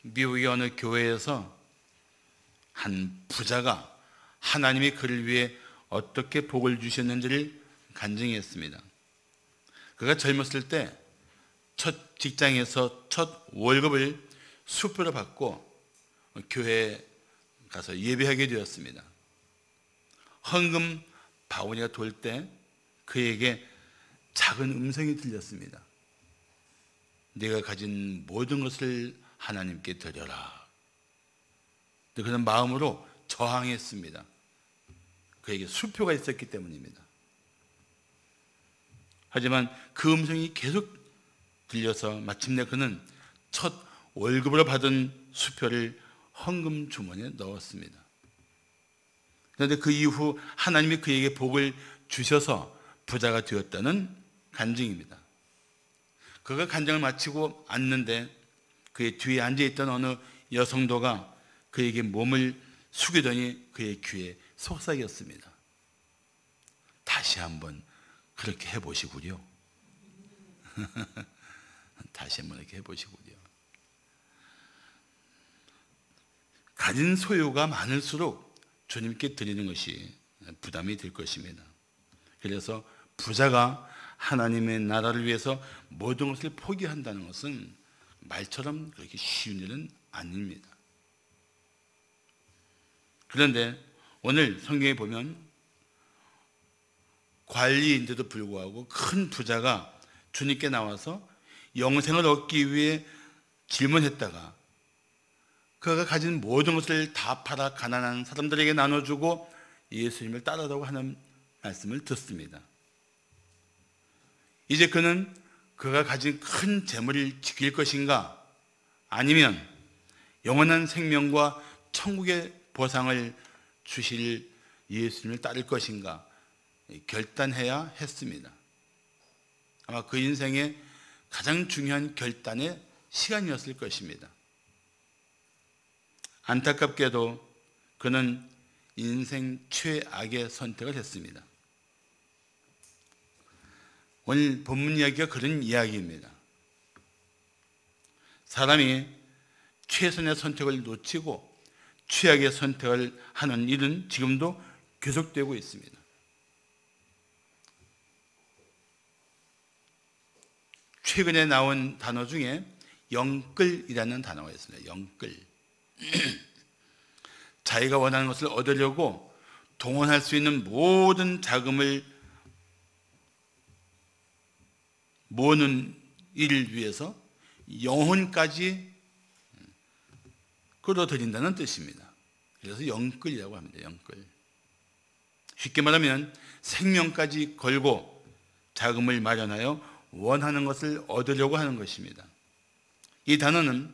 미국의 어느 교회에서 한 부자가 하나님이 그를 위해 어떻게 복을 주셨는지를 간증했습니다. 그가 젊었을 때 첫 직장에서 첫 월급을 수표로 받고 교회에 가서 예배하게 되었습니다. 헌금 바구니가 돌 때 그에게 작은 음성이 들렸습니다. 네가 가진 모든 것을 하나님께 드려라. 그는 마음으로 저항했습니다. 그에게 수표가 있었기 때문입니다. 하지만 그 음성이 계속 들려서 마침내 그는 첫 월급으로 받은 수표를 헌금 주머니에 넣었습니다. 그런데 그 이후 하나님이 그에게 복을 주셔서 부자가 되었다는 간증입니다. 그가 간증을 마치고 앉는데 그의 뒤에 앉아있던 어느 여성도가 그에게 몸을 숙이더니 그의 귀에 속삭였습니다. 다시 한번 그렇게 해보시구려. 다시 한번 이렇게 해보시구려. 가진 소유가 많을수록 주님께 드리는 것이 부담이 될 것입니다. 그래서 부자가 하나님의 나라를 위해서 모든 것을 포기한다는 것은 말처럼 그렇게 쉬운 일은 아닙니다. 그런데 오늘 성경에 보면 관리인데도 불구하고 큰 부자가 주님께 나와서 영생을 얻기 위해 질문했다가 그가 가진 모든 것을 다 팔아 가난한 사람들에게 나눠주고 예수님을 따르라고 하는 말씀을 듣습니다. 이제 그는 그가 가진 큰 재물을 지킬 것인가 아니면 영원한 생명과 천국의 보상을 주실 예수님을 따를 것인가 결단해야 했습니다. 아마 그 인생의 가장 중요한 결단의 시간이었을 것입니다. 안타깝게도 그는 인생 최악의 선택을 했습니다. 오늘 본문 이야기가 그런 이야기입니다. 사람이 최선의 선택을 놓치고 최악의 선택을 하는 일은 지금도 계속되고 있습니다. 최근에 나온 단어 중에 영끌이라는 단어가 있습니다. 영끌. 자기가 원하는 것을 얻으려고 동원할 수 있는 모든 자금을 모으는 일을 위해서 영혼까지 끌어들인다는 뜻입니다. 그래서 영끌이라고 합니다. 영끌. 쉽게 말하면 생명까지 걸고 자금을 마련하여 원하는 것을 얻으려고 하는 것입니다. 이 단어는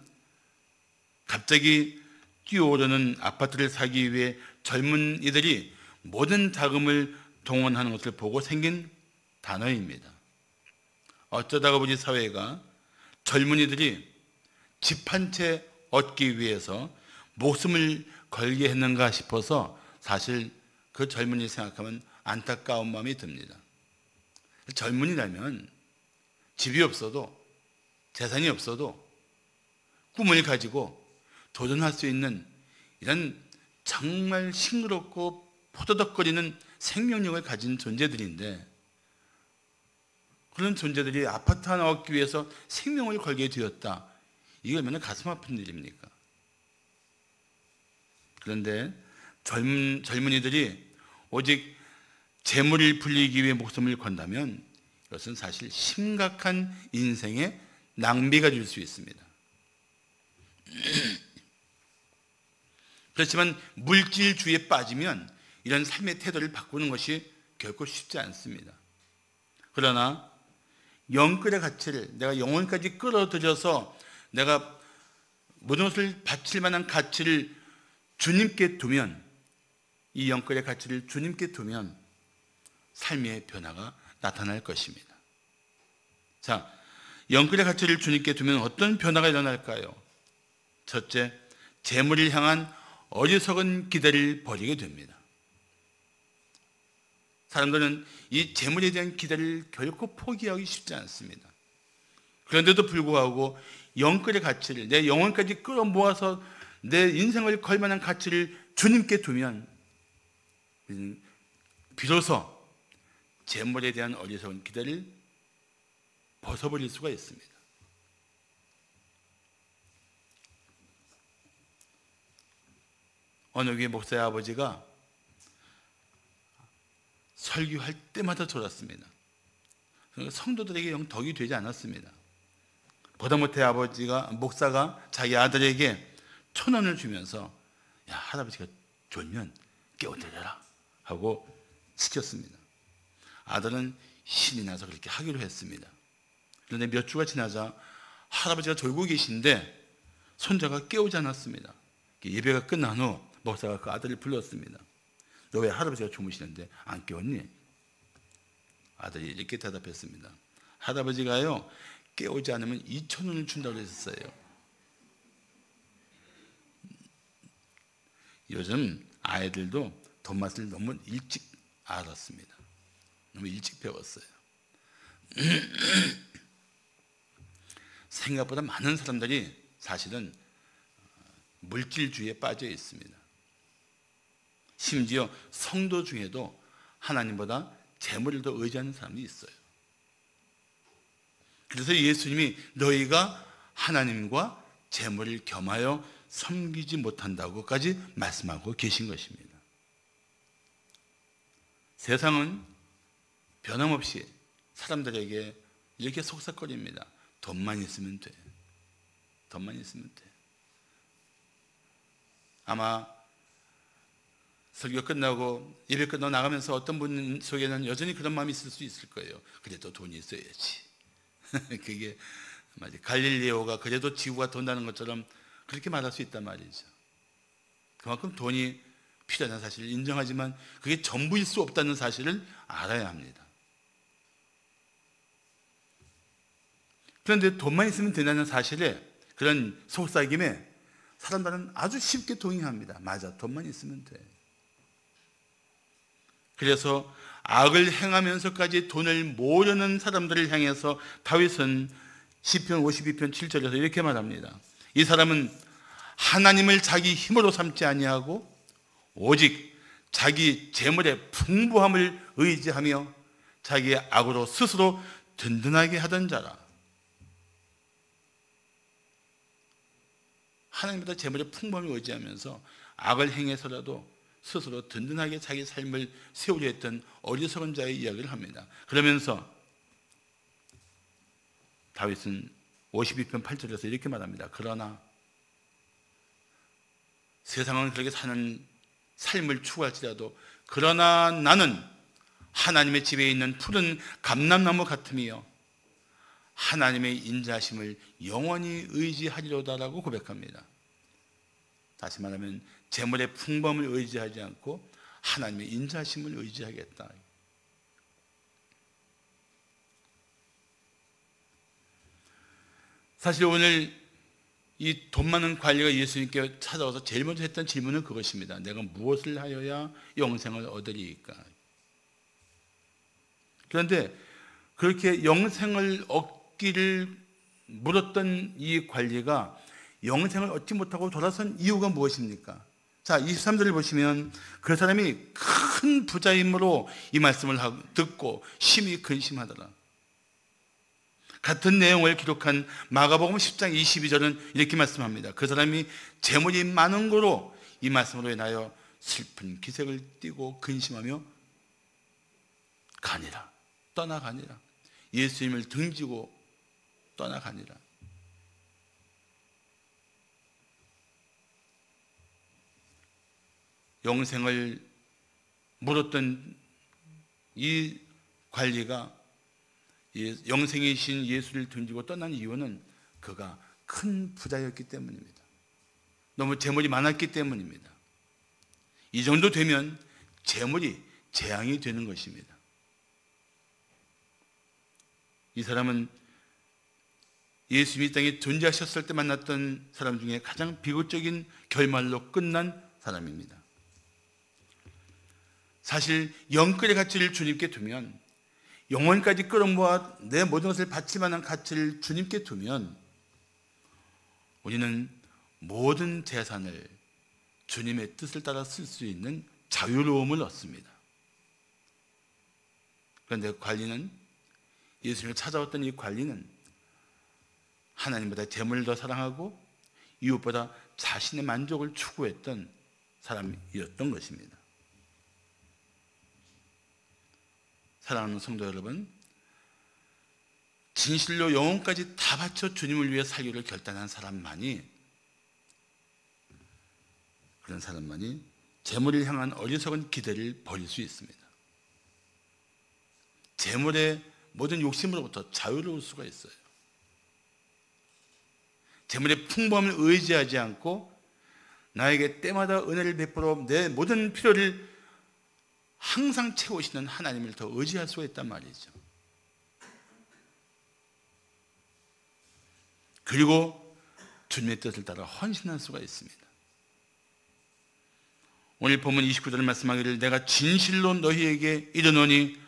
갑자기 뛰어오르는 아파트를 사기 위해 젊은이들이 모든 자금을 동원하는 것을 보고 생긴 단어입니다. 어쩌다가 우리 사회가 젊은이들이 집 한 채 얻기 위해서 목숨을 걸게 했는가 싶어서 사실 그 젊은이 생각하면 안타까운 마음이 듭니다. 젊은이라면 집이 없어도 재산이 없어도 꿈을 가지고 도전할 수 있는 이런 정말 싱그럽고 포도덕거리는 생명력을 가진 존재들인데 그런 존재들이 아파트 하나 얻기 위해서 생명을 걸게 되었다. 이게 얼마나 가슴 아픈 일입니까? 그런데 젊은이들이 오직 재물을 불리기 위해 목숨을 건다면 이것은 사실 심각한 인생의 낭비가 될 수 있습니다. 그렇지만 물질주의에 빠지면 이런 삶의 태도를 바꾸는 것이 결코 쉽지 않습니다. 그러나 영끌의 가치를 내가 영혼까지 끌어들여서 내가 모든 것을 바칠 만한 가치를 주님께 두면 이 영끌의 가치를 주님께 두면 삶의 변화가 나타날 것입니다. 자, 영끌의 가치를 주님께 두면 어떤 변화가 일어날까요? 첫째, 재물을 향한 어리석은 기대를 버리게 됩니다. 사람들은 이 재물에 대한 기대를 결코 포기하기 쉽지 않습니다. 그런데도 불구하고 영끌의 가치를, 내 영혼까지 끌어모아서 내 인생을 걸 만한 가치를 주님께 두면 비로소 재물에 대한 어리석은 기대를 벗어버릴 수가 있습니다. 어느 교회 목사의 아버지가 설교할 때마다 졸았습니다. 성도들에게 영 덕이 되지 않았습니다. 보다 못해 목사가 자기 아들에게 1,000원을 주면서 야, 할아버지가 졸면 깨워드려라 하고 시켰습니다. 아들은 신이 나서 그렇게 하기로 했습니다. 그런데 몇 주가 지나자 할아버지가 졸고 계신데 손자가 깨우지 않았습니다. 예배가 끝난 후 목사가 그 아들을 불렀습니다. 너 왜 할아버지가 주무시는데 안 깨웠니? 아들이 이렇게 대답했습니다. 할아버지가요, 깨우지 않으면 2,000원을 준다고 했었어요. 요즘 아이들도 돈 맛을 너무 일찍 알았습니다. 너무 일찍 배웠어요. 생각보다 많은 사람들이 사실은 물질주의에 빠져 있습니다. 심지어 성도 중에도 하나님보다 재물을 더 의지하는 사람이 있어요. 그래서 예수님이 너희가 하나님과 재물을 겸하여 섬기지 못한다고까지 말씀하고 계신 것입니다. 세상은 변함없이 사람들에게 이렇게 속삭거립니다. 돈만 있으면 돼. 돈만 있으면 돼. 아마 설교 끝나고 예배 끝나고 나가면서 어떤 분 속에는 여전히 그런 마음이 있을 수 있을 거예요. 그래도 돈이 있어야지. 그게 갈릴레오가 그래도 지구가 돈다는 것처럼 그렇게 말할 수 있단 말이죠. 그만큼 돈이 필요하다는 사실을 인정하지만 그게 전부일 수 없다는 사실을 알아야 합니다. 그런데 돈만 있으면 된다는 사실에 그런 속삭임에 사람들은 아주 쉽게 동의합니다. 맞아, 돈만 있으면 돼. 그래서 악을 행하면서까지 돈을 모으려는 사람들을 향해서 다윗은 시편 52편 7절에서 이렇게 말합니다. 이 사람은 하나님을 자기 힘으로 삼지 아니하고 오직 자기 재물의 풍부함을 의지하며 자기의 악으로 스스로 든든하게 하던 자라. 하나님보다 재물의 풍부함을 의지하면서 악을 행해서라도 스스로 든든하게 자기 삶을 세우려 했던 어리석은 자의 이야기를 합니다. 그러면서 다윗은 52편 8절에서 이렇게 말합니다. 그러나 세상은 그렇게 사는 삶을 추구할지라도 그러나 나는 하나님의 집에 있는 푸른 감람나무 같으며 하나님의 인자하심을 영원히 의지하리로다라고 고백합니다. 다시 말하면 재물의 풍범을 의지하지 않고 하나님의 인자하심을 의지하겠다. 사실 오늘 이 돈 많은 관리가 예수님께 찾아와서 제일 먼저 했던 질문은 그것입니다. 내가 무엇을 하여야 영생을 얻으리이까? 그런데 그렇게 영생을 얻기를 물었던 이 관리가 영생을 얻지 못하고 돌아선 이유가 무엇입니까? 자, 23절을 보시면 그 사람이 큰 부자임으로 이 말씀을 듣고 심히 근심하더라. 같은 내용을 기록한 마가복음 10장 22절은 이렇게 말씀합니다. 그 사람이 재물이 많은 거로 이 말씀으로 인하여 슬픈 기색을 띠고 근심하며 가니라. 떠나가니라. 예수님을 등지고 떠나가니라. 영생을 물었던 이 관리가 영생이신 예수를 등지고 떠난 이유는 그가 큰 부자였기 때문입니다. 너무 재물이 많았기 때문입니다. 이 정도 되면 재물이 재앙이 되는 것입니다. 이 사람은 예수님이 땅에 존재하셨을 때 만났던 사람 중에 가장 비극적인 결말로 끝난 사람입니다. 사실 영끌의 가치를 주님께 두면, 영혼까지 끌어모아 내 모든 것을 바칠 만한 가치를 주님께 두면 우리는 모든 재산을 주님의 뜻을 따라 쓸 수 있는 자유로움을 얻습니다. 그런데 관리는, 예수님을 찾아왔던 이 관리는 하나님보다 재물을 더 사랑하고 이웃보다 자신의 만족을 추구했던 사람이었던 것입니다. 사랑하는 성도 여러분, 진실로 영혼까지 다 바쳐 주님을 위해 살기를 결단한 사람만이, 그런 사람만이 재물을 향한 어리석은 기대를 버릴 수 있습니다. 재물의 모든 욕심으로부터 자유로울 수가 있어요. 재물의 풍부함을 의지하지 않고 나에게 때마다 은혜를 베풀어 내 모든 필요를 항상 채우시는 하나님을 더 의지할 수가 있단 말이죠. 그리고 주님의 뜻을 따라 헌신할 수가 있습니다. 오늘 본문 29절을 말씀하기를 내가 진실로 너희에게 이르노니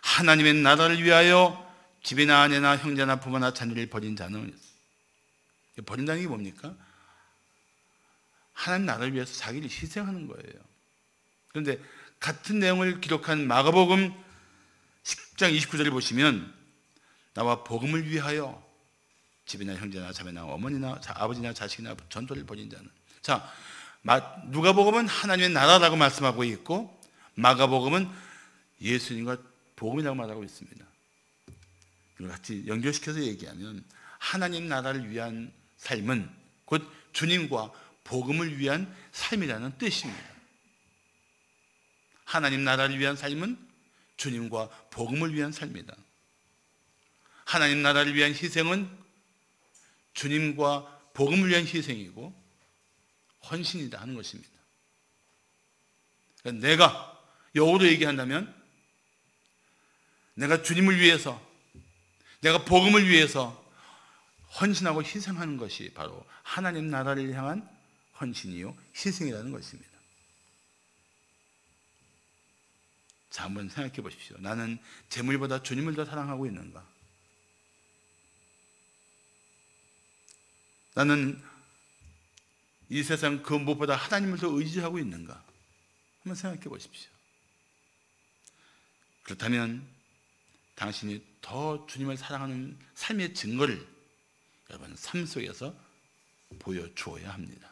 하나님의 나라를 위하여 집이나 아내나 형제나 부모나 자녀를 버린 자는, 버린다는 게 뭡니까? 하나님 나라를 위해서 자기를 희생하는 거예요. 그런데 같은 내용을 기록한 마가복음 10장 29절을 보시면 나와 복음을 위하여 집이나 형제나 자매나 어머니나 아버지나 자식이나 전토를 벌인 자는, 자, 누가복음은 하나님의 나라라고 말씀하고 있고 마가복음은 예수님과 복음이라고 말하고 있습니다. 이걸 같이 연결시켜서 얘기하면 하나님 나라를 위한 삶은 곧 주님과 복음을 위한 삶이라는 뜻입니다. 하나님 나라를 위한 삶은 주님과 복음을 위한 삶이다. 하나님 나라를 위한 희생은 주님과 복음을 위한 희생이고 헌신이다 하는 것입니다. 내가 영어로 얘기한다면 내가 주님을 위해서, 내가 복음을 위해서 헌신하고 희생하는 것이 바로 하나님 나라를 향한 헌신이요 희생이라는 것입니다. 자, 한번 생각해 보십시오. 나는 재물보다 주님을 더 사랑하고 있는가? 나는 이 세상 그 무엇보다 하나님을 더 의지하고 있는가? 한번 생각해 보십시오. 그렇다면 당신이 더 주님을 사랑하는 삶의 증거를 여러분 삶 속에서 보여주어야 합니다.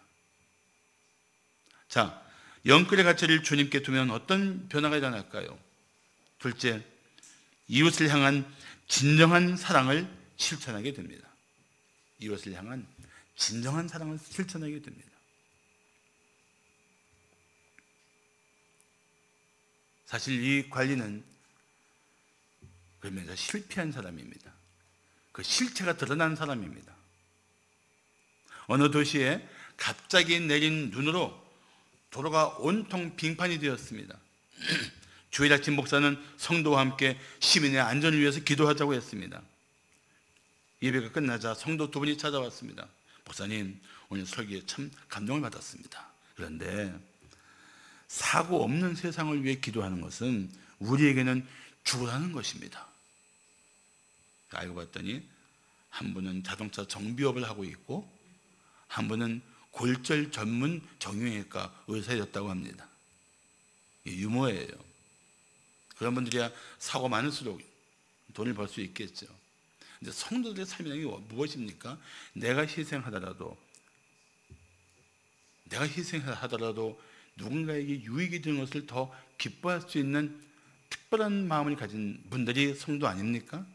자, 영끌의 가치를 주님께 두면 어떤 변화가 일어날까요? 둘째, 이웃을 향한 진정한 사랑을 실천하게 됩니다. 이웃을 향한 진정한 사랑을 실천하게 됩니다. 사실 이 관리는 그러면서 실패한 사람입니다. 그 실체가 드러난 사람입니다. 어느 도시에 갑자기 내린 눈으로 도로가 온통 빙판이 되었습니다. 주일 아침 목사는 성도와 함께 시민의 안전을 위해서 기도하자고 했습니다. 예배가 끝나자 성도 두 분이 찾아왔습니다. 목사님, 오늘 설교에 참 감동을 받았습니다. 그런데 사고 없는 세상을 위해 기도하는 것은 우리에게는 죽으라는 것입니다. 알고 봤더니 한 분은 자동차 정비업을 하고 있고 한 분은 골절 전문 정형외과 의사였다고 합니다. 유머예요. 그런 분들이야 사고 많을수록 돈을 벌 수 있겠죠. 근데 성도들의 삶이라는 게 무엇입니까? 내가 희생하더라도 누군가에게 유익이 되는 것을 더 기뻐할 수 있는 특별한 마음을 가진 분들이 성도 아닙니까?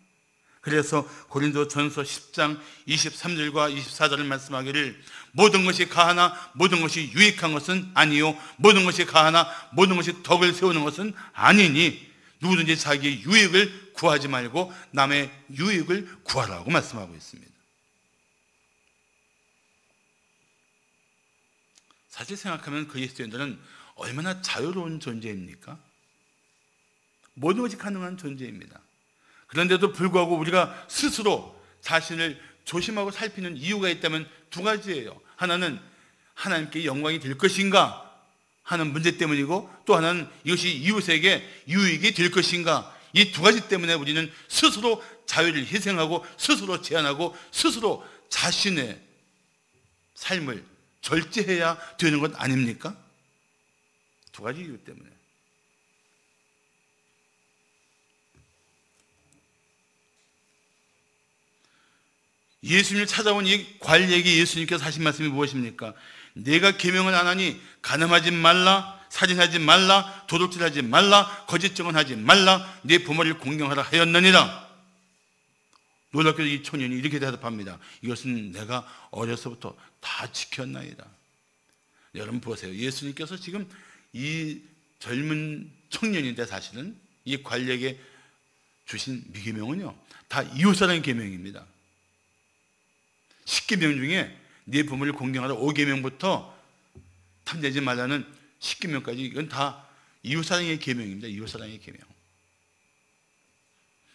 그래서 고린도전서 10장 23절과 24절을 말씀하기를 모든 것이 가하나 모든 것이 유익한 것은 아니요 모든 것이 가하나 모든 것이 덕을 세우는 것은 아니니 누구든지 자기의 유익을 구하지 말고 남의 유익을 구하라고 말씀하고 있습니다. 사실 생각하면 그리스도인들은 얼마나 자유로운 존재입니까? 모든 것이 가능한 존재입니다. 그런데도 불구하고 우리가 스스로 자신을 조심하고 살피는 이유가 있다면 두 가지예요. 하나는 하나님께 영광이 될 것인가 하는 문제 때문이고 또 하나는 이것이 이웃에게 유익이 될 것인가, 이 두 가지 때문에 우리는 스스로 자유를 희생하고 스스로 제한하고 스스로 자신의 삶을 절제해야 되는 것 아닙니까? 두 가지 이유 때문에. 예수님을 찾아온 이 관리에게 예수님께서 하신 말씀이 무엇입니까? 내가 계명을 안 하니 간음하지 말라, 살인하지 말라, 도둑질하지 말라, 거짓 증언하지 말라, 내 부모를 공경하라 하였느니라. 놀랍게도 이 청년이 이렇게 대답합니다. 이것은 내가 어려서부터 다 지켰나이다. 여러분 보세요. 예수님께서 지금 이 젊은 청년인데 사실은 이 관리에게 주신 미계명은요, 다 이웃사랑의 계명입니다. 10계명 중에 네 부모를 공경하라 5계명부터 탐내지 말라는 10계명까지 이건 다 이웃사랑의 계명입니다. 이웃사랑의 계명.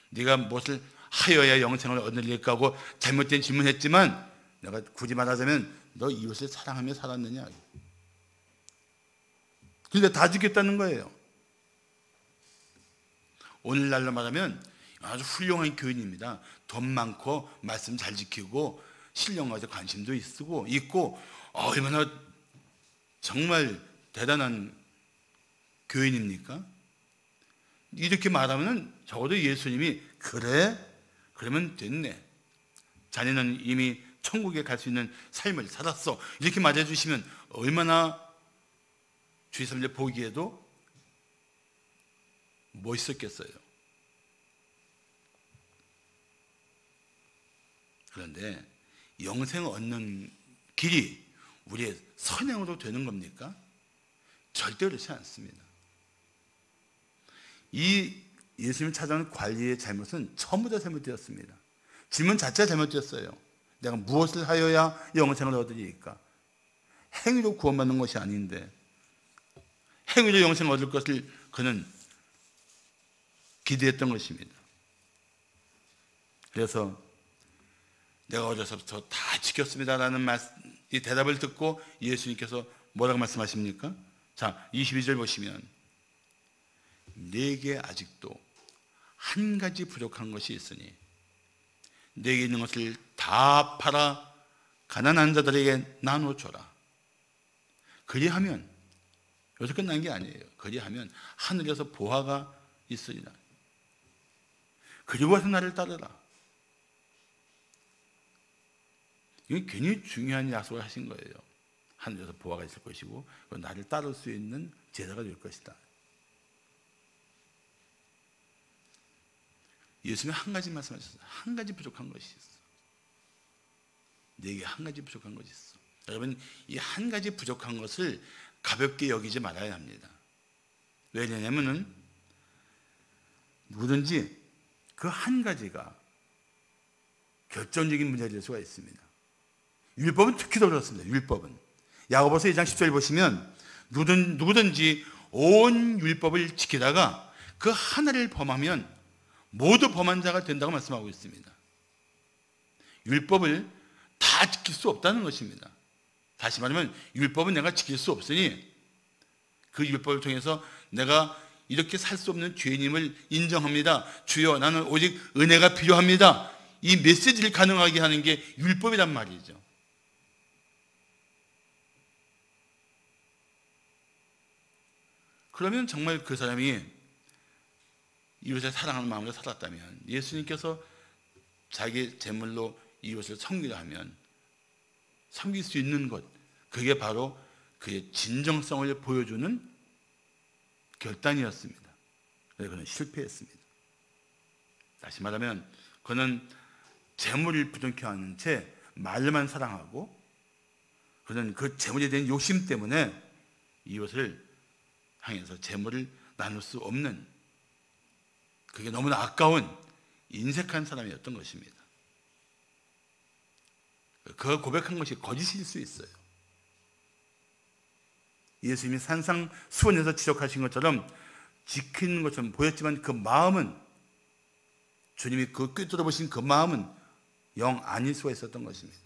네가 무엇을 하여야 영생을 얻으리까 하고 잘못된 질문했지만 내가 굳이 말하자면 너 이웃을 사랑하며 살았느냐. 그러니까 다 지켰다는 거예요. 오늘날로 말하면 아주 훌륭한 교인입니다. 돈 많고 말씀 잘 지키고 신령하게 관심도 있고 얼마나 정말 대단한 교인입니까? 이렇게 말하면 적어도 예수님이 그래? 그러면 됐네. 자네는 이미 천국에 갈 수 있는 삶을 살았어. 이렇게 말해주시면 얼마나 주위 사람들 보기에도 멋있었겠어요. 그런데 영생을 얻는 길이 우리의 선행으로 되는 겁니까? 절대 그렇지 않습니다. 이 예수님을 찾아오는 관리의 잘못은 전부 다 잘못되었습니다. 질문 자체가 잘못되었어요. 내가 무엇을 하여야 영생을 얻으리까? 행위로 구원받는 것이 아닌데 행위로 영생을 얻을 것을 그는 기대했던 것입니다. 그래서 내가 어려서부터 다 지켰습니다라는 이 대답을 듣고 예수님께서 뭐라고 말씀하십니까? 자, 22절 보시면 내게 아직도 한 가지 부족한 것이 있으니 내게 있는 것을 다 팔아 가난한 자들에게 나눠줘라. 그리하면 여기서 끝난 게 아니에요. 그리하면 하늘에서 보화가 있으리라. 그리고 와서 나를 따르라. 이게 굉장히 중요한 약속을 하신 거예요. 하늘에서 보화가 있을 것이고 나를 따를 수 있는 제자가 될 것이다. 예수님이 한 가지 말씀하셨어요. 한 가지 부족한 것이 있어. 내게 한 가지 부족한 것이 있어. 여러분, 이 한 가지 부족한 것을 가볍게 여기지 말아야 합니다. 왜냐하면 누구든지 그 한 가지가 결정적인 문제가 될 수가 있습니다. 율법은 특히 더 그렇습니다. 율법은 야고보서 2장 10절 보시면 누구든지 온 율법을 지키다가 그 하나를 범하면 모두 범한 자가 된다고 말씀하고 있습니다. 율법을 다 지킬 수 없다는 것입니다. 다시 말하면 율법은 내가 지킬 수 없으니 그 율법을 통해서 내가 이렇게 살 수 없는 죄인임을 인정합니다. 주여, 나는 오직 은혜가 필요합니다. 이 메시지를 가능하게 하는 게 율법이란 말이죠. 그러면 정말 그 사람이 이웃을 사랑하는 마음으로 살았다면, 예수님께서 자기 제물로 이웃을 섬기려 하면 섬길 수 있는 것, 그게 바로 그의 진정성을 보여주는 결단이었습니다. 그래서 그는 실패했습니다. 다시 말하면 그는 재물을 부정케 하는 채 말로만 사랑하고, 그는 그 재물에 대한 욕심 때문에 이웃을 향해서 재물을 나눌 수 없는, 그게 너무나 아까운 인색한 사람이었던 것입니다. 그 고백한 것이 거짓일 수 있어요. 예수님이 산상수훈에서 지적하신 것처럼 지키는 것처럼 보였지만 그 마음은, 주님이 그 꿰뚫어 보신 그 마음은 영 아닐 수가 있었던 것입니다.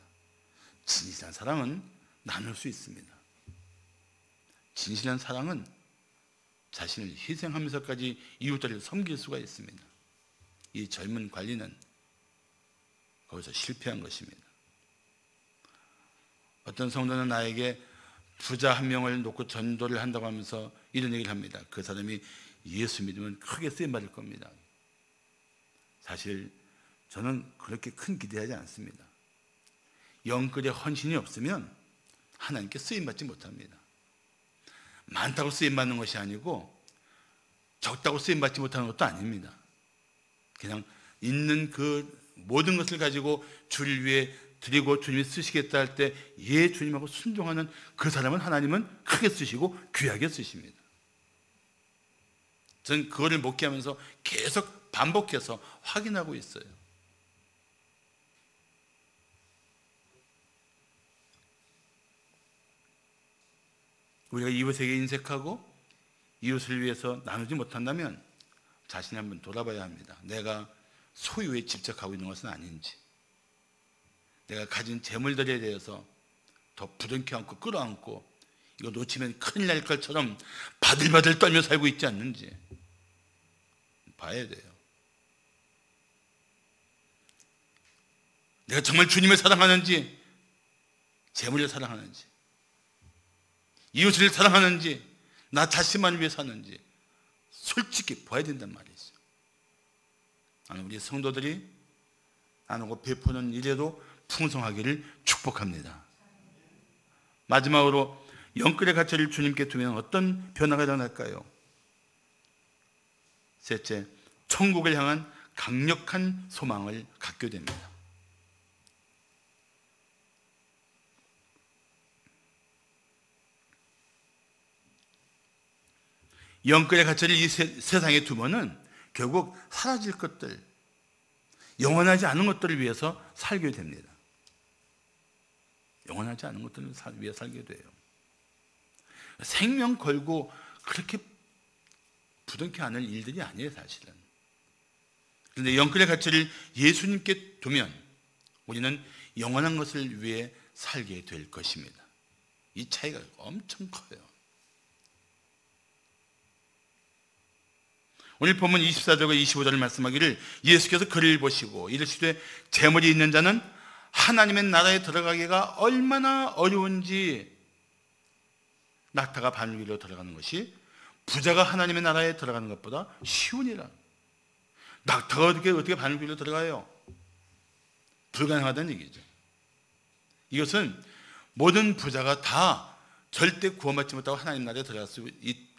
진실한 사랑은 나눌 수 있습니다. 진실한 사랑은 자신을 희생하면서까지 이웃들을 섬길 수가 있습니다. 이 젊은 관리는 거기서 실패한 것입니다. 어떤 성도는 나에게 부자 한 명을 놓고 전도를 한다고 하면서 이런 얘기를 합니다. 그 사람이 예수 믿으면 크게 쓰임받을 겁니다. 사실 저는 그렇게 큰 기대하지 않습니다. 영끌에 헌신이 없으면 하나님께 쓰임받지 못합니다. 많다고 쓰임받는 것이 아니고 적다고 쓰임받지 못하는 것도 아닙니다. 그냥 있는 그 모든 것을 가지고 주를 위해 드리고 주님이 쓰시겠다 할 때 예 주님하고 순종하는 그 사람은 하나님은 크게 쓰시고 귀하게 쓰십니다. 저는 그거를 목회하면서 계속 반복해서 확인하고 있어요. 우리가 이웃에게 인색하고 이웃을 위해서 나누지 못한다면 자신을 한번 돌아봐야 합니다. 내가 소유에 집착하고 있는 것은 아닌지, 내가 가진 재물들에 대해서 더 부둥켜 안고 끌어안고 이거 놓치면 큰일 날 것처럼 바들바들 떨며 살고 있지 않는지 봐야 돼요. 내가 정말 주님을 사랑하는지, 재물을 사랑하는지, 이웃을 사랑하는지, 나 자신만을 위해 사는지 솔직히 봐야 된단 말이죠. 우리 성도들이 나누고 베푸는 일에도 풍성하기를 축복합니다. 마지막으로 영끌의 가치를 주님께 두면 어떤 변화가 일어날까요? 셋째, 천국을 향한 강력한 소망을 갖게 됩니다. 영끌의 가치를 이 세상에 두면은 결국 사라질 것들, 영원하지 않은 것들을 위해서 살게 됩니다. 영원하지 않은 것들을 위해 살게 돼요. 생명 걸고 그렇게 부둥켜 안을 일들이 아니에요, 사실은. 그런데 영끌의 가치를 예수님께 두면 우리는 영원한 것을 위해 살게 될 것입니다. 이 차이가 엄청 커요. 오늘 본문 24절과 25절을 말씀하기를 예수께서 그를 보시고 이르시되 재물이 있는 자는 하나님의 나라에 들어가기가 얼마나 어려운지 낙타가 바늘 위로 들어가는 것이 부자가 하나님의 나라에 들어가는 것보다 쉬우니라. 낙타가 어떻게 바늘 위로 들어가요? 불가능하다는 얘기죠. 이것은 모든 부자가 다 절대 구원받지 못하고 하나님 나라에 들어갈 수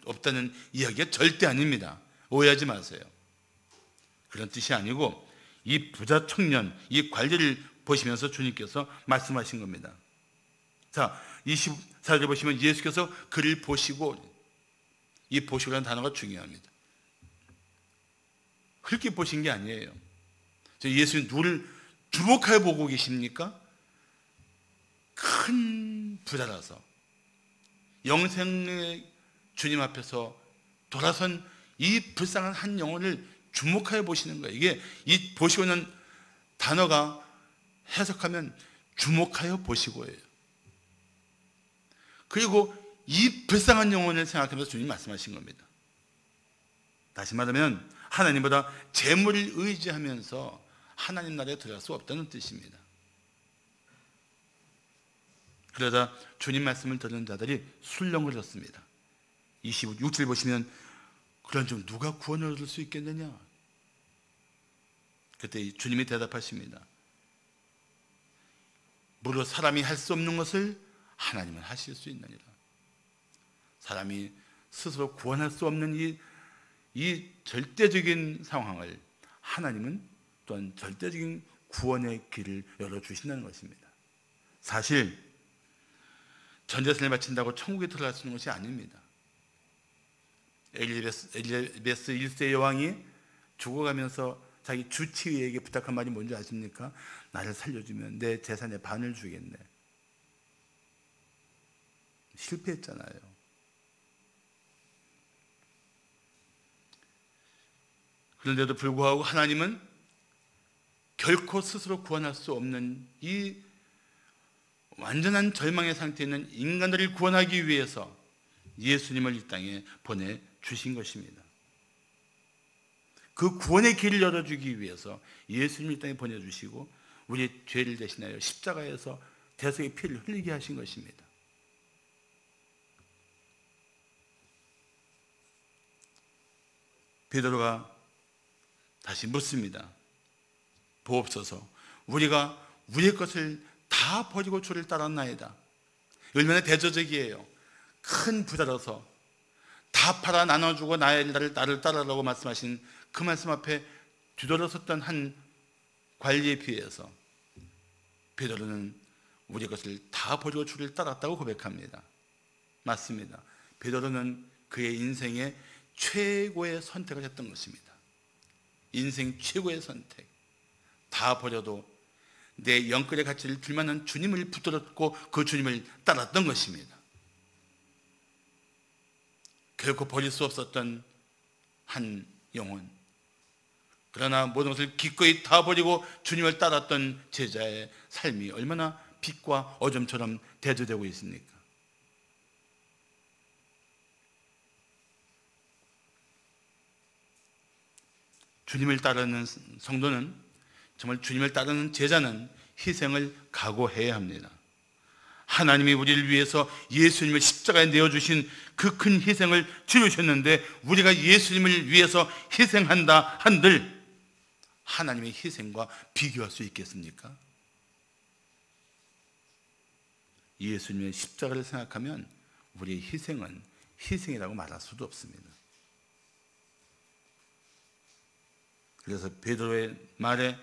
없다는 이야기가 절대 아닙니다. 오해하지 마세요. 그런 뜻이 아니고 이 부자 청년, 이 관리를 보시면서 주님께서 말씀하신 겁니다. 자, 24절 보시면 예수께서 그를 보시고, 이 보시고라는 단어가 중요합니다. 그렇게 보신 게 아니에요. 예수님 누구를 주목하여 보고 계십니까? 큰 부자라서 영생의 주님 앞에서 돌아선 이 불쌍한 한 영혼을 주목하여 보시는 거예요. 이게 이 보시고는 단어가 해석하면 주목하여 보시고예요. 그리고 이 불쌍한 영혼을 생각하면서 주님 말씀하신 겁니다. 다시 말하면 하나님보다 재물을 의지하면서 하나님 나라에 들어갈 수 없다는 뜻입니다. 그러자 주님 말씀을 들은 자들이 술렁거렸습니다. 26절 보시면 그런 좀 누가 구원을 얻을 수 있겠느냐? 그때 주님이 대답하십니다. 무릇 사람이 할 수 없는 것을 하나님은 하실 수 있느니라. 사람이 스스로 구원할 수 없는 이 절대적인 상황을 하나님은 또한 절대적인 구원의 길을 열어주신다는 것입니다. 사실 전재산을 바친다고 천국에 들어갈 수 있는 것이 아닙니다. 엘리베스 1세 여왕이 죽어가면서 자기 주치의에게 부탁한 말이 뭔지 아십니까? 나를 살려주면 내 재산의 반을 주겠네. 실패했잖아요. 그런데도 불구하고 하나님은 결코 스스로 구원할 수 없는 이 완전한 절망의 상태에 있는 인간들을 구원하기 위해서 예수님을 이 땅에 보내주신 것입니다. 그 구원의 길을 열어주기 위해서 예수님을 이 땅에 보내주시고 우리의 죄를 대신하여 십자가에서 대속의 피를 흘리게 하신 것입니다. 베드로가 다시 묻습니다. 보옵소서, 우리가 우리의 것을 다 버리고 주를 따랐나이다. 얼마나 대조적이에요. 큰 부자로서 다 팔아 나눠주고 나를 따르라고 말씀하신 그 말씀 앞에 뒤돌아섰던 한 관리에 비해서 베드로는 우리 것을 다 버리고 주를 따랐다고 고백합니다. 맞습니다. 베드로는 그의 인생의 최고의 선택을 했던 것입니다. 인생 최고의 선택. 다 버려도 내 영끌의 가치를 둘만한 주님을 붙들었고 그 주님을 따랐던 것입니다. 결코 버릴 수 없었던 한 영혼, 그러나 모든 것을 기꺼이 다 버리고 주님을 따랐던 제자의 삶이 얼마나 빛과 어둠처럼 대조되고 있습니까? 주님을 따르는 성도는, 정말 주님을 따르는 제자는 희생을 각오해야 합니다. 하나님이 우리를 위해서 예수님을 십자가에 내어주신 그 큰 희생을 치르셨는데 우리가 예수님을 위해서 희생한다 한들 하나님의 희생과 비교할 수 있겠습니까? 예수님의 십자가를 생각하면 우리의 희생은 희생이라고 말할 수도 없습니다. 그래서 베드로의 말에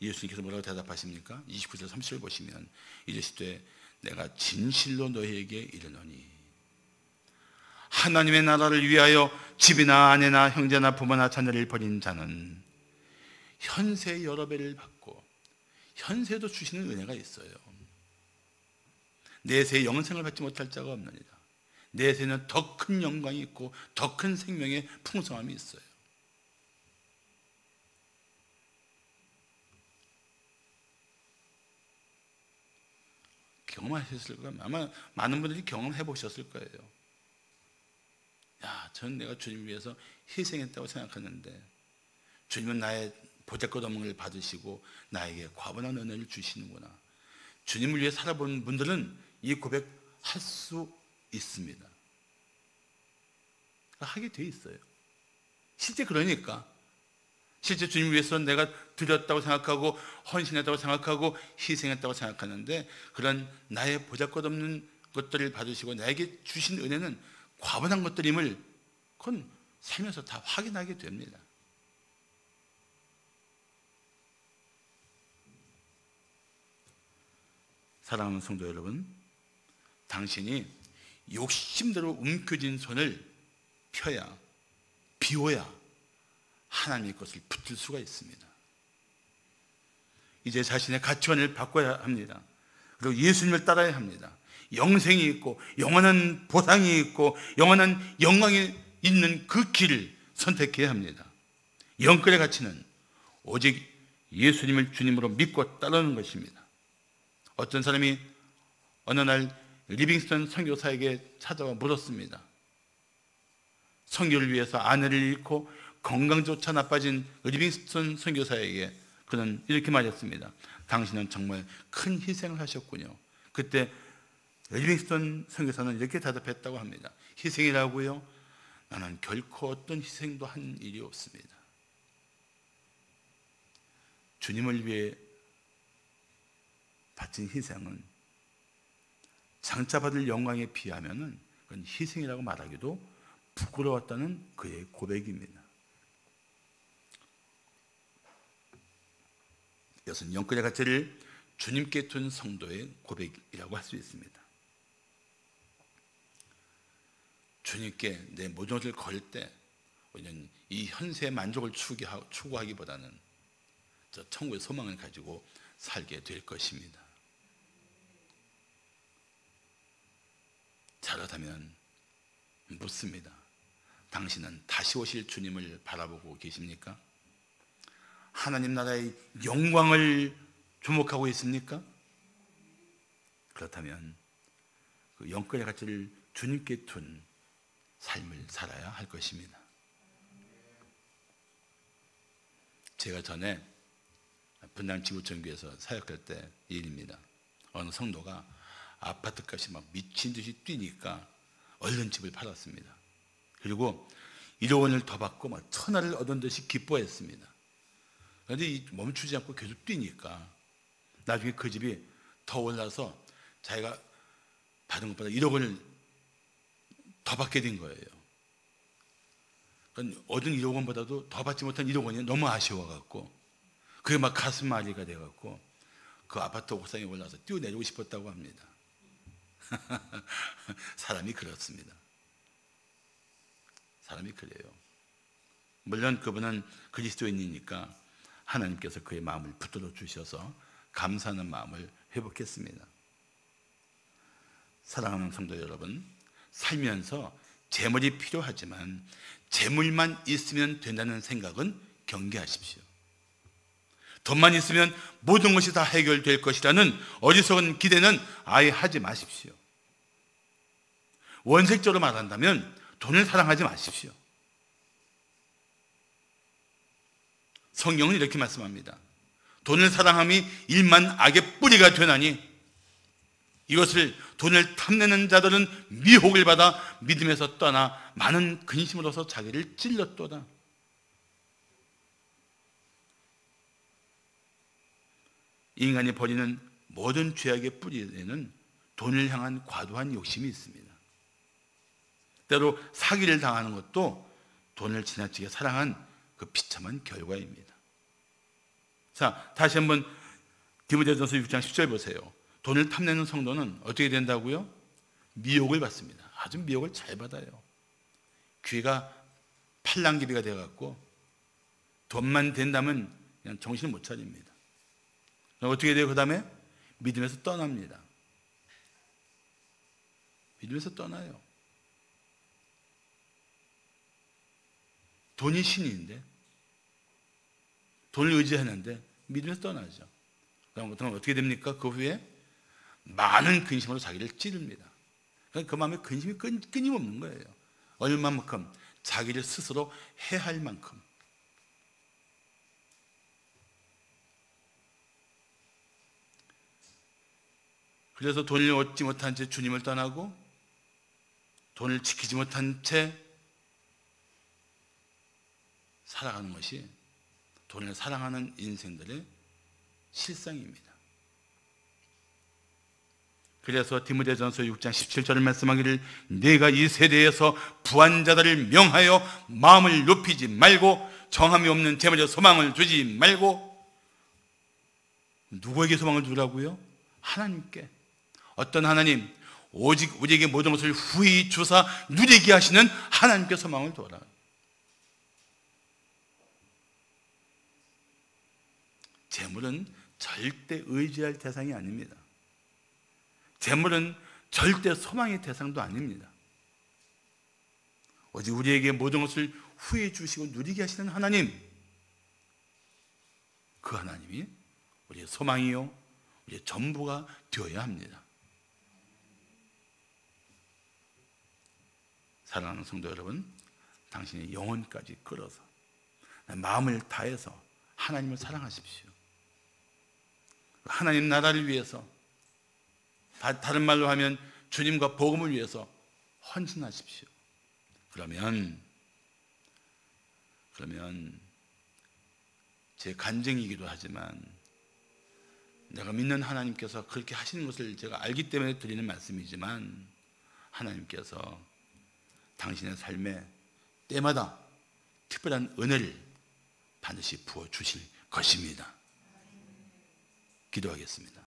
예수님께서 뭐라고 대답하십니까? 29절 30절 보시면 이르시되 내가 진실로 너희에게 이르노니 하나님의 나라를 위하여 집이나 아내나 형제나 부모나 자녀를 버린 자는 현세 여러 배를 받고 현세도 주시는 은혜가 있어요. 내세 영생을 받지 못할 자가 없느니라. 내세는 더 큰 영광이 있고 더 큰 생명의 풍성함이 있어요. 경험하셨을 거예요. 아마 많은 분들이 경험해 보셨을 거예요. 야, 전 내가 주님 위해서 희생했다고 생각하는데 주님은 나의 보잘것없는 걸 받으시고 나에게 과분한 은혜를 주시는구나. 주님을 위해 살아본 분들은 이 고백할 수 있습니다. 하게 돼 있어요. 실제 그러니까 실제 주님을 위해서 내가 드렸다고 생각하고 헌신했다고 생각하고 희생했다고 생각하는데 그런 나의 보잘것없는 것들을 받으시고 나에게 주신 은혜는 과분한 것들임을 그건 살면서 다 확인하게 됩니다. 사랑하는 성도 여러분, 당신이 욕심대로 움켜쥔 손을 펴야, 비워야 하나님의 것을 붙들 수가 있습니다. 이제 자신의 가치관을 바꿔야 합니다. 그리고 예수님을 따라야 합니다. 영생이 있고 영원한 보상이 있고 영원한 영광이 있는 그 길을 선택해야 합니다. 영끌의 가치는 오직 예수님을 주님으로 믿고 따르는 것입니다. 어떤 사람이 어느 날 리빙스턴 선교사에게 찾아와 물었습니다. 선교를 위해서 아내를 잃고 건강조차 나빠진 리빙스턴 선교사에게 그는 이렇게 말했습니다. 당신은 정말 큰 희생을 하셨군요. 그때 리빙스턴 선교사는 이렇게 대답했다고 합니다. 희생이라고요? 나는 결코 어떤 희생도 한 일이 없습니다. 주님을 위해 바친 희생은 장차 받을 영광에 비하면 그건 희생이라고 말하기도 부끄러웠다는 그의 고백입니다. 이것은 영끌의 가치를 주님께 둔 성도의 고백이라고 할 수 있습니다. 주님께 내 모든 것을 걸 때 우리는 이 현세의 만족을 추구하기보다는 저 천국의 소망을 가지고 살게 될 것입니다. 자, 그렇다면 묻습니다. 당신은 다시 오실 주님을 바라보고 계십니까? 하나님 나라의 영광을 주목하고 있습니까? 그렇다면 그 영끌의 가치를 주님께 둔 삶을 살아야 할 것입니다. 제가 전에 분당 지구촌교회에서 사역할 때 일입니다. 어느 성도가 아파트 값이 막 미친 듯이 뛰니까 얼른 집을 팔았습니다. 그리고 1억 원을 더 받고 막 천하를 얻은 듯이 기뻐했습니다. 그런데 멈추지 않고 계속 뛰니까 나중에 그 집이 더 올라서 자기가 받은 것보다 1억 원을 더 받게 된 거예요. 그러니까 얻은 1억 원보다도 더 받지 못한 1억 원이 너무 아쉬워갖고 그게 막 가슴 아리가 돼갖고 그 아파트 옥상에 올라서 뛰어내리고 싶었다고 합니다. 사람이 그렇습니다. 사람이 그래요. 물론 그분은 그리스도인이니까 하나님께서 그의 마음을 붙들어 주셔서 감사하는 마음을 회복했습니다. 사랑하는 성도 여러분, 살면서 재물이 필요하지만 재물만 있으면 된다는 생각은 경계하십시오. 돈만 있으면 모든 것이 다 해결될 것이라는 어리석은 기대는 아예 하지 마십시오. 원색적으로 말한다면 돈을 사랑하지 마십시오. 성경은 이렇게 말씀합니다. 돈을 사랑함이 일만 악의 뿌리가 되나니 이것을 돈을 탐내는 자들은 미혹을 받아 믿음에서 떠나 많은 근심으로서 자기를 찔렀도다. 인간이 벌이는 모든 죄악의 뿌리에는 돈을 향한 과도한 욕심이 있습니다. 때로 사기를 당하는 것도 돈을 지나치게 사랑한 그 비참한 결과입니다. 자, 다시 한번 디모데전서 6장 10절 보세요. 돈을 탐내는 성도는 어떻게 된다고요? 미혹을 받습니다. 아주 미혹을 잘 받아요. 귀가 팔랑귀비가 돼갖고 돈만 된다면 그냥 정신을 못 차립니다. 어떻게 돼요? 그 다음에 믿음에서 떠납니다. 믿음에서 떠나요. 돈이 신인데 돈을 의지하는데 믿음에서 떠나죠. 그럼 어떻게 됩니까? 그 후에 많은 근심으로 자기를 찌릅니다. 그 마음에 근심이 끊임없는 거예요. 얼마만큼? 자기를 스스로 해할 만큼. 그래서 돈을 얻지 못한 채 주님을 떠나고 돈을 지키지 못한 채 살아가는 것이 돈을 사랑하는 인생들의 실상입니다. 그래서 디모데전서 6장 17절을 말씀하기를 내가 이 세대에서 부한 자들을 명하여 마음을 높이지 말고 정함이 없는 재물에 소망을 두지 말고. 누구에게 소망을 두라고요? 하나님께. 어떤 하나님? 오직 우리에게 모든 것을 후히 주사 누리게 하시는 하나님께 소망을 두어라. 재물은 절대 의지할 대상이 아닙니다. 재물은 절대 소망의 대상도 아닙니다. 오직 우리에게 모든 것을 후히 주시고 누리게 하시는 하나님, 그 하나님이 우리의 소망이요 우리의 전부가 되어야 합니다. 사랑하는 성도 여러분, 당신의 영혼까지 끌어서 마음을 다해서 하나님을 사랑하십시오. 하나님 나라를 위해서, 다른 말로 하면 주님과 복음을 위해서 헌신하십시오. 그러면 제 간증이기도 하지만 내가 믿는 하나님께서 그렇게 하시는 것을 제가 알기 때문에 드리는 말씀이지만 하나님께서 당신의 삶에 때마다 특별한 은혜를 반드시 부어주실 것입니다. 기도하겠습니다.